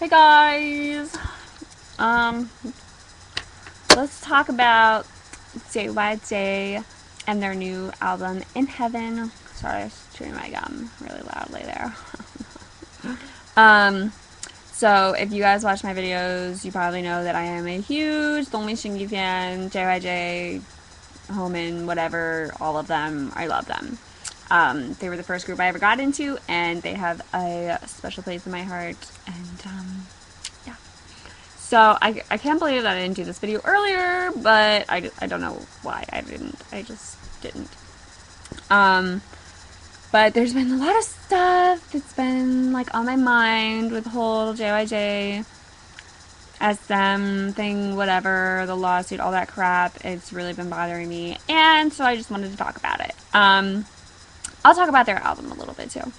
Hey guys, um, let's talk about JYJ and their new album In Heaven. Sorry, I was chewing my gum really loudly there. um, so if you guys watch my videos, you probably know that I am a huge Dongmi Shingi fan. JYJ, Homin, whatever, all of them, I love them. They were the first group I ever got into, and they have a special place in my heart. And yeah. So I can't believe that I didn't do this video earlier, but I don't know why I didn't. I just didn't. Um, but there's been a lot of stuff that's been like on my mind with the whole JYJ SM thing, whatever, the lawsuit, all that crap. It's really been bothering me, and so I just wanted to talk about it. I'll talk about their album a little bit too.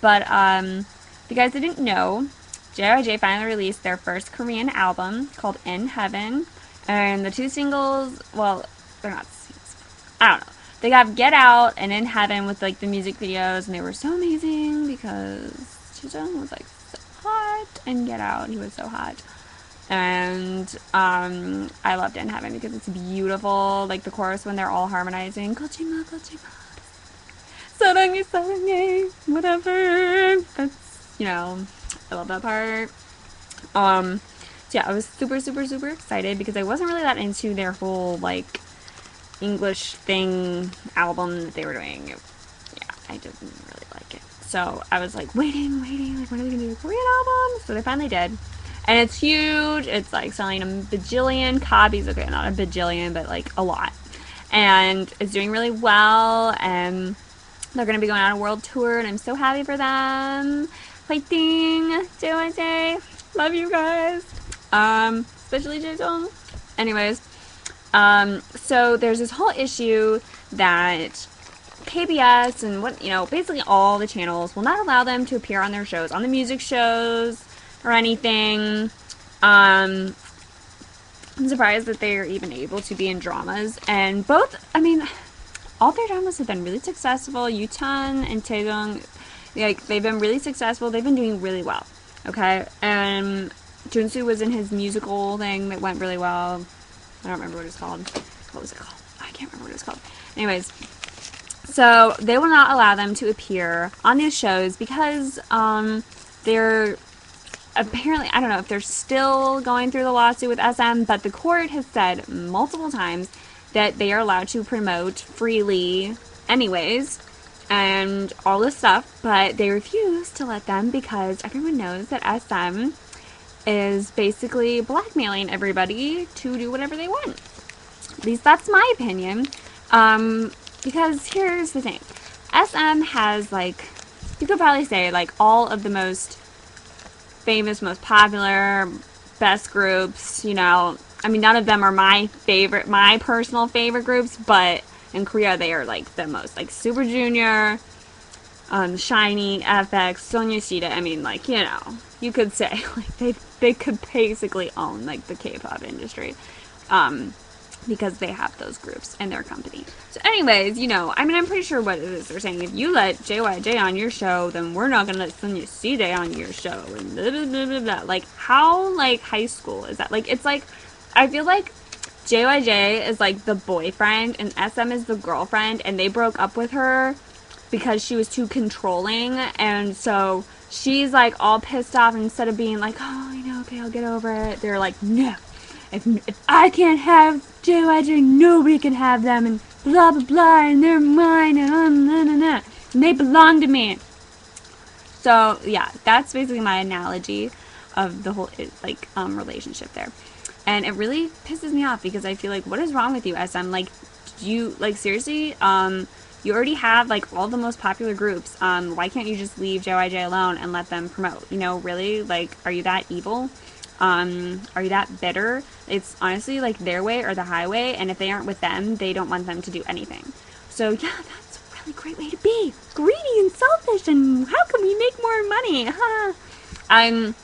But if you guys didn't know, JYJ finally released their first Korean album called In Heaven. And the two singles, well, they're not singles. I don't know. They got Get Out and In Heaven with like the music videos, and they were so amazing because Jisung was like so hot, and Get Out, he was so hot. And I loved In Heaven because it's beautiful. Like the chorus when they're all harmonizing, Kochima, Kochima. 사랑해, 사랑해, whatever. That's, I love that part. So yeah, I was super, super, super excited because I wasn't really that into their whole, like, English thing album that they were doing. Yeah, I didn't really like it. So I was like, waiting, like, when are they gonna do a Korean album? So they finally did. And it's huge. It's like selling a bajillion copies. Okay, not a bajillion, but like a lot. And it's doing really well. And they're going to be going on a world tour, and I'm so happy for them. Fighting! JYJ! Love you guys! Especially Jaejong. Anyways, so there's this whole issue that KBS and basically all the channels will not allow them to appear on their shows, on the music shows or anything. I'm surprised that they're even able to be in dramas, and all their dramas have been really successful. Yuchan and Taejong, like, they've been really successful. They've been doing really well. Okay? And Junsu was in his musical thing that went really well. I don't remember what it's called. What was it called? I can't remember what it's called. Anyways, so they will not allow them to appear on these shows because they're apparently, I don't know if they're still going through the lawsuit with SM, but the court has said multiple times that they are allowed to promote freely anyways and all this stuff, but they refuse to let them because everyone knows that SM is basically blackmailing everybody to do whatever they want. At least that's my opinion. Because here's the thing. SM has, like, you could probably say, like, all of the most famous, most popular, best groups, none of them are my personal favorite groups, but in Korea they are like the most, like Super Junior, SHINee, FX, Sonyasida. You could say like they could basically own like the K-pop industry, because they have those groups in their company. So anyways, I'm pretty sure what it is they're saying. If you let JYJ on your show, then we're not gonna let Sonyasida on your show, and blah, blah, blah, blah, blah. Like, how, like, high school is that? Like, it's like, I feel like JYJ is like the boyfriend and SM is the girlfriend, and they broke up with her because she was too controlling, and so she's like all pissed off, and instead of being like, oh, okay, I'll get over it, they're like, no, if I can't have JYJ, nobody can have them, and blah blah blah, and they're mine, and they belong to me. So yeah, that's basically my analogy of the whole relationship there. And it really pisses me off because I feel like, what is wrong with you, SM? Like, seriously, you already have, like, all the most popular groups. Why can't you just leave JYJ alone and let them promote? Really? Like, are you that evil? Are you that bitter? It's honestly, like, their way or the highway, and if they aren't with them, they don't want them to do anything. So, yeah, that's a really great way to be. Greedy and selfish, and how can we make more money? I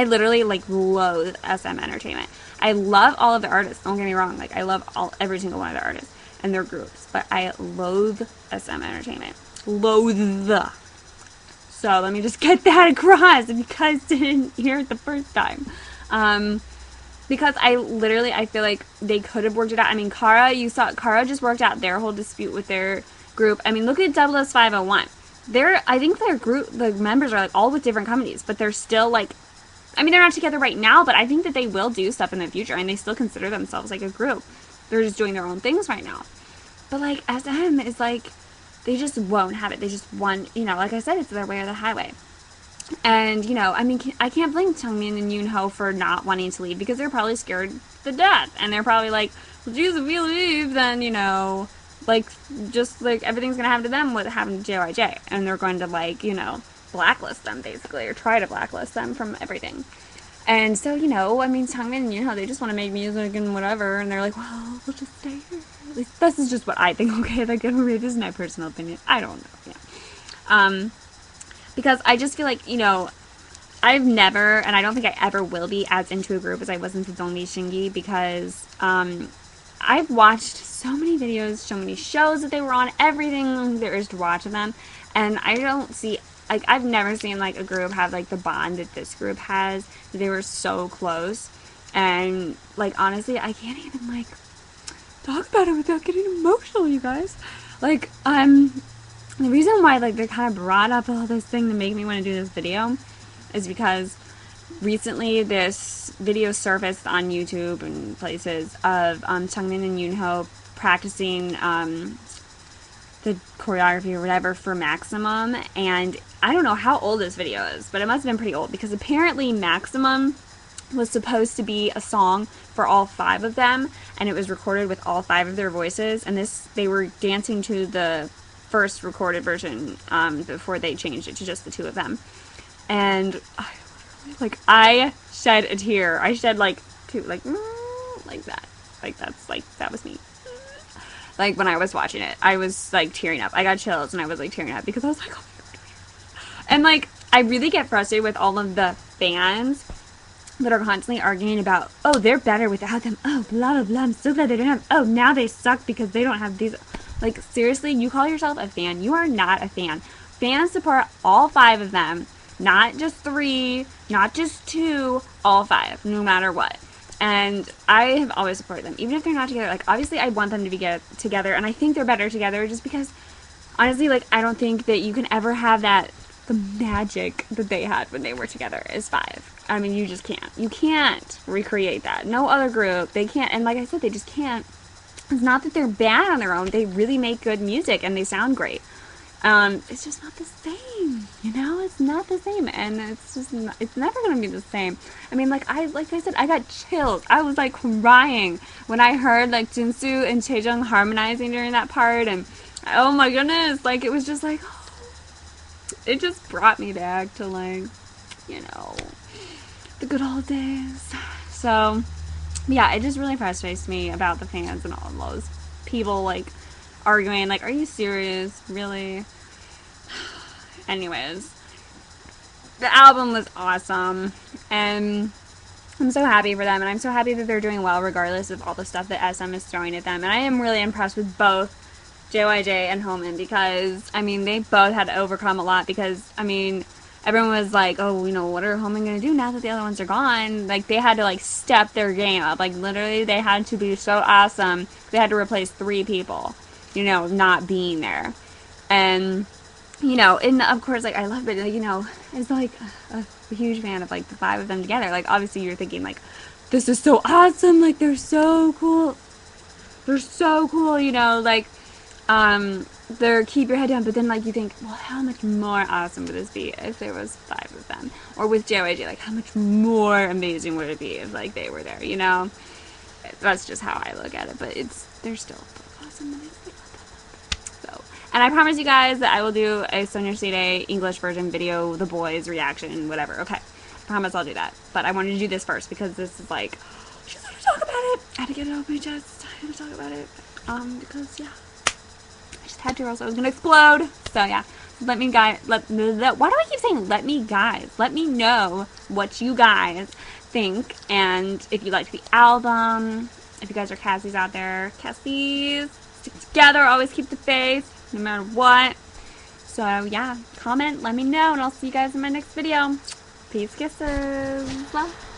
literally, like, loathe SM Entertainment. I love all of the artists, don't get me wrong. Like, I love every single one of the artists and their groups. But I loathe SM Entertainment. Loathe. So let me just get that across if you guys didn't hear it the first time. Because I feel like they could have worked it out. I mean, Kara just worked out their whole dispute with their group. I mean, look at Double S 501. I think their group, the members are like all with different companies, but they're still like, I mean, they're not together right now, but I think that they will do stuff in the future, and they still consider themselves like a group. They're just doing their own things right now. But like SM is like, they just won't have it. They just want, you know, like I said, it's their way or the highway. And, you know, I mean, I can't blame Jungmin and Yoonho for not wanting to leave, because they're probably scared to death. And they're probably like, well, geez, if we leave, then, you know, like, just, like, everything's going to happen to them what happened to JYJ. And they're going to, like, you know, blacklist them, basically, or try to blacklist them from everything. And so, you know, I mean, Jungmin and Yoonho, they just want to make music and whatever. And they're like, well, we'll just stay here. At least this is just what I think, okay? Like, this is my personal opinion. I don't know, yeah. Because I just feel like, you know, I've never, and I don't think I ever will be as into a group as I was into Dongmi Shingi, because I've watched so many videos, so many shows that they were on, everything there is to watch of them, and I don't see, like, I've never seen, like, a group have, like, the bond that this group has, that they were so close, and, like, honestly, I can't even, like, talk about it without getting emotional, you guys. Like, the reason why, like, they kind of brought up all this thing to make me want to do this video is because recently this video surfaced on YouTube and places of Jungmin and Yoonho practicing the choreography or whatever for Maximum, and I don't know how old this video is, but it must have been pretty old, because apparently Maximum was supposed to be a song for all 5 of them, and it was recorded with all 5 of their voices, and they were dancing to the first recorded version before they changed it to just the 2 of them. And I shed a tear. I shed like 2, like that. Like that was me. Like when I was watching it, I was like tearing up. I got chills and I was like tearing up because I was like, oh my God. And like, I really get frustrated with all of the fans that are constantly arguing about, oh, they're better without them. Oh, blah, blah, blah. I'm so glad they don't have, oh, now they suck because they don't have these. Like, seriously, you call yourself a fan. You are not a fan. Fans support all 5 of them. Not just 3, not just 2, all 5, no matter what. And I have always supported them, even if they're not together. Like, obviously, I want them to be together, and I think they're better together just because, honestly, like, I don't think that you can ever have the magic that they had when they were together as 5. I mean, you just can't. You can't recreate that. No other group, they can't. And like I said, they just can't. It's not that they're bad on their own. They really make good music and they sound great. It's just not the same, you know? It's not the same, and it's just it's never gonna be the same. I mean, like I said, I got chills. I was like crying when I heard like Jinsu and Chaejung harmonizing during that part, and oh my goodness, like it was just like, oh, it just brought me back to like, you know, the good old days. So yeah, it just really frustrates me about the fans and all of those people like arguing, like, are you serious? Really? Anyways, the album was awesome, and I'm so happy for them, and I'm so happy that they're doing well regardless of all the stuff that SM is throwing at them, and I am really impressed with both JYJ and Homan, because, I mean, they both had to overcome a lot, because, I mean, everyone was like, oh, you know, what are Homan gonna do now that the other ones are gone? Like, they had to, like, step their game up. Like, literally, they had to be so awesome. They had to replace 3 people, you know, not being there. And, you know, and of course, like, I love it, like, you know, it's like a huge fan of, like, the 5 of them together. Like, obviously, you're thinking, like, this is so awesome, like, they're so cool. They're so cool, you know, like, they're keep your head down, but then, like, you think, well, how much more awesome would this be if there was 5 of them? Or with JYJ, like, how much more amazing would it be if, like, they were there, you know? That's just how I look at it, but they're still awesome, and so, and I promise you guys that I will do a Sonia Side English version video, the boys reaction, whatever, okay? I promise I'll do that, but I wanted to do this first, because this is, like, just had to talk about it. I had to get it off my chest. I had to talk about it, because, yeah. Had to, or else I was gonna explode. So yeah, let me guys. Why do I keep saying let me guys? Let me know what you guys think, and if you liked the album. If you guys are Cassies out there, Cassies, stick together. Always keep the faith, no matter what. So yeah, comment, let me know, and I'll see you guys in my next video. Peace, kisses.